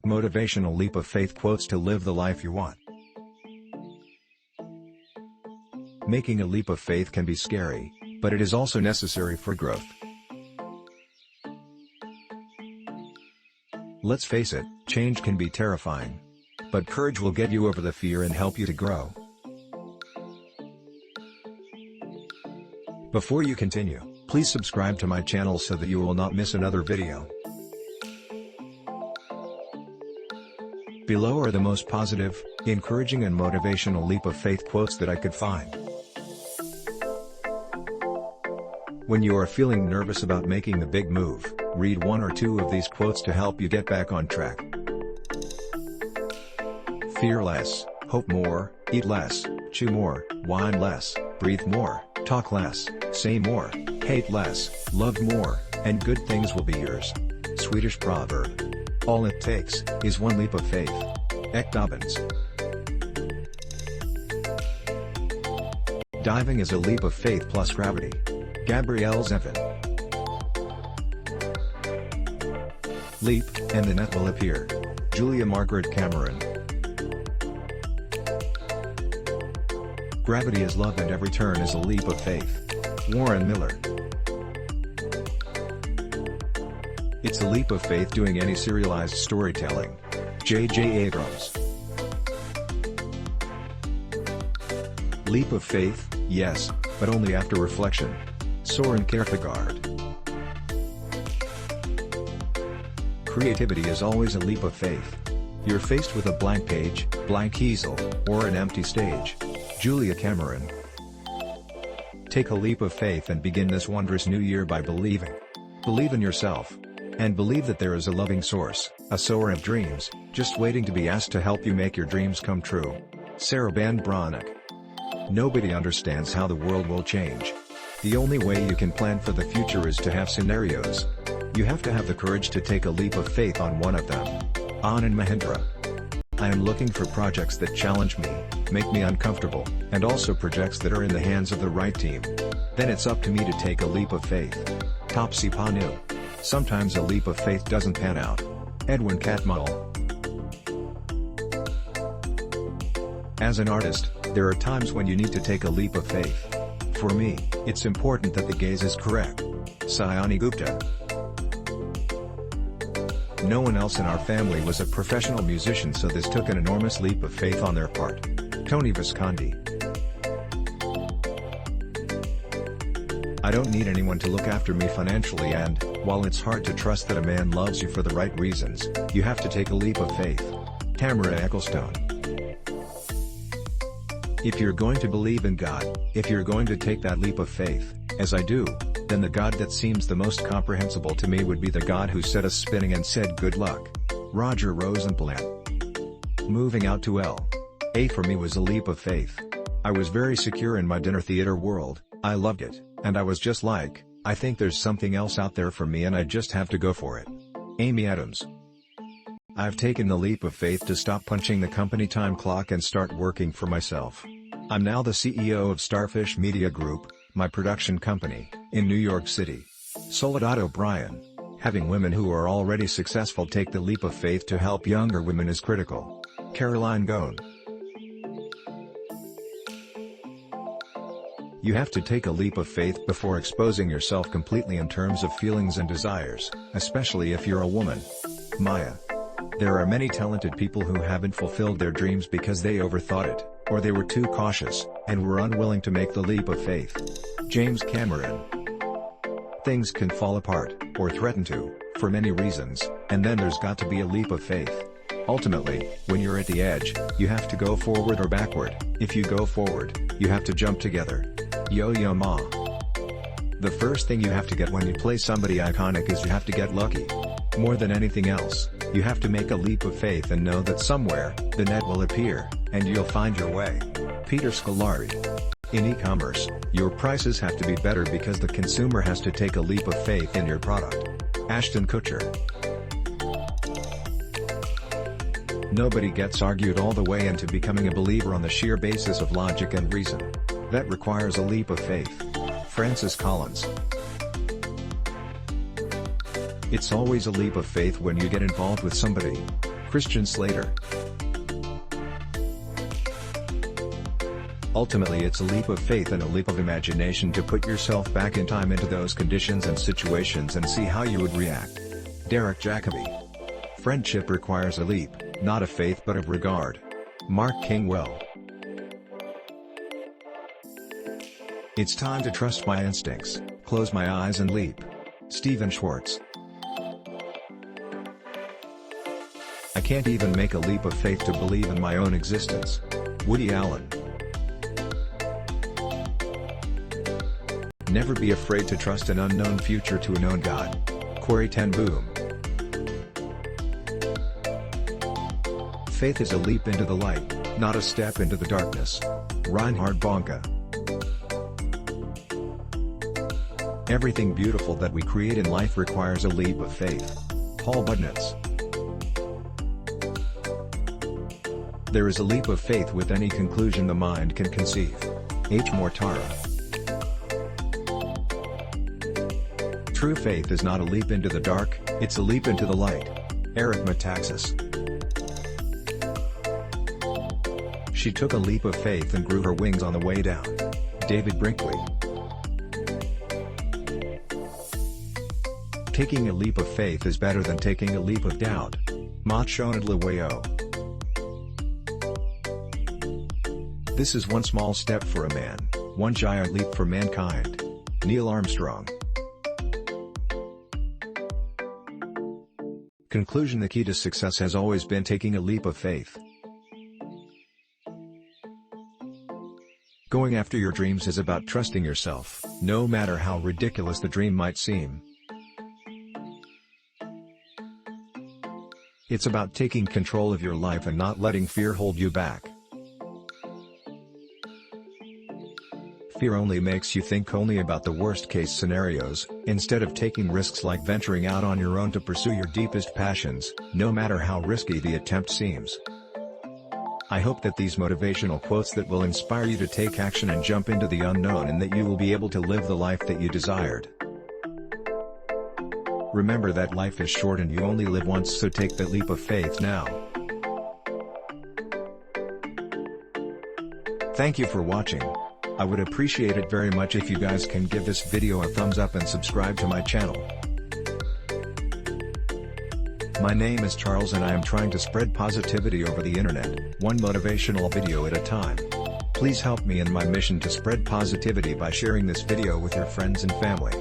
Motivational leap of faith quotes to live the life you want. Making a leap of faith can be scary, but it is also necessary for growth. Let's face it, change can be terrifying. But courage will get you over the fear and help you to grow. Before you continue, please subscribe to my channel so that you will not miss another video. Below are the most positive, encouraging and motivational leap of faith quotes that I could find. When you are feeling nervous about making the big move, read one or two of these quotes to help you get back on track. Fear less, hope more, eat less, chew more, whine less, breathe more, talk less, say more, hate less, love more, and good things will be yours. Swedish proverb. All it takes is one leap of faith. Ek Dobbins. Diving is a leap of faith plus gravity. Gabrielle Zevin. Leap, and the net will appear. Julia Margaret Cameron. Gravity is love and every turn is a leap of faith. Warren Miller. It's a leap of faith doing any serialized storytelling. J.J. Abrams. Leap of faith, yes, but only after reflection. Soren Kierkegaard. Creativity is always a leap of faith. You're faced with a blank page, blank easel, or an empty stage. Julia Cameron. Take a leap of faith and begin this wondrous new year by believing. Believe in yourself. And believe that there is a loving source, a sower of dreams, just waiting to be asked to help you make your dreams come true. Sarah Van Bronick. Nobody understands how the world will change. The only way you can plan for the future is to have scenarios. You have to have the courage to take a leap of faith on one of them. Anand Mahindra. I am looking for projects that challenge me, make me uncomfortable, and also projects that are in the hands of the right team. Then it's up to me to take a leap of faith. Taapsee Pannu. Sometimes a leap of faith doesn't pan out. Edwin Catmull. As an artist, there are times when you need to take a leap of faith. For me, it's important that the gaze is correct. Sayani Gupta. No one else in our family was a professional musician, so this took an enormous leap of faith on their part. Tony Visconti. I don't need anyone to look after me financially, and, while it's hard to trust that a man loves you for the right reasons, you have to take a leap of faith. Tamara Ecclestone. If you're going to believe in God, if you're going to take that leap of faith, as I do, then the God that seems the most comprehensible to me would be the God who set us spinning and said good luck. Roger Rosenblatt. Moving out to L.A. for me was a leap of faith. I was very secure in my dinner theater world, I loved it, and I was just like, I think there's something else out there for me and I just have to go for it. Amy Adams. I've taken the leap of faith to stop punching the company time clock and start working for myself. I'm now the CEO of Starfish Media Group, my production company, in New York City. Soledad O'Brien. Having women who are already successful take the leap of faith to help younger women is critical. Caroline Gone. You have to take a leap of faith before exposing yourself completely in terms of feelings and desires, especially if you're a woman. Maya. There are many talented people who haven't fulfilled their dreams because they overthought it, or they were too cautious, and were unwilling to make the leap of faith. James Cameron. Things can fall apart, or threaten to, for many reasons, and then there's got to be a leap of faith. Ultimately, when you're at the edge, you have to go forward or backward. If you go forward, you have to jump together. Yo-Yo Ma. The first thing you have to get when you play somebody iconic is you have to get lucky. More than anything else, you have to make a leap of faith and know that somewhere, the net will appear, and you'll find your way. Peter Scolari. In e-commerce, your prices have to be better because the consumer has to take a leap of faith in your product. Ashton Kutcher. Nobody gets argued all the way into becoming a believer on the sheer basis of logic and reason. That requires a leap of faith. Francis Collins. It's always a leap of faith when you get involved with somebody. Christian Slater. Ultimately, it's a leap of faith and a leap of imagination to put yourself back in time into those conditions and situations and see how you would react. Derek Jacobi. Friendship requires a leap, not of faith but of regard. Mark Kingwell. It's time to trust my instincts, close my eyes and leap. Stephen Schwartz. I can't even make a leap of faith to believe in my own existence. Woody Allen. Never be afraid to trust an unknown future to a known God. Corey ten Boom. Faith is a leap into the light, not a step into the darkness. Reinhard Bonke. Everything beautiful that we create in life requires a leap of faith. Paul Budnitz. There is a leap of faith with any conclusion the mind can conceive. H. Mortara. True faith is not a leap into the dark, it's a leap into the light. Eric Metaxas. She took a leap of faith and grew her wings on the way down. David Brinkley. Taking a leap of faith is better than taking a leap of doubt. Machonad Leweo. This is one small step for a man, one giant leap for mankind. Neil Armstrong. Conclusion: the key to success has always been taking a leap of faith. Going after your dreams is about trusting yourself, no matter how ridiculous the dream might seem. It's about taking control of your life and not letting fear hold you back. Fear only makes you think only about the worst-case scenarios, instead of taking risks like venturing out on your own to pursue your deepest passions, no matter how risky the attempt seems. I hope that these motivational quotes that will inspire you to take action and jump into the unknown, and that you will be able to live the life that you desired. Remember that life is short and you only live once, so take that leap of faith now. Thank you for watching. I would appreciate it very much if you guys can give this video a thumbs up and subscribe to my channel. My name is Charles and I am trying to spread positivity over the internet, one motivational video at a time. Please help me in my mission to spread positivity by sharing this video with your friends and family.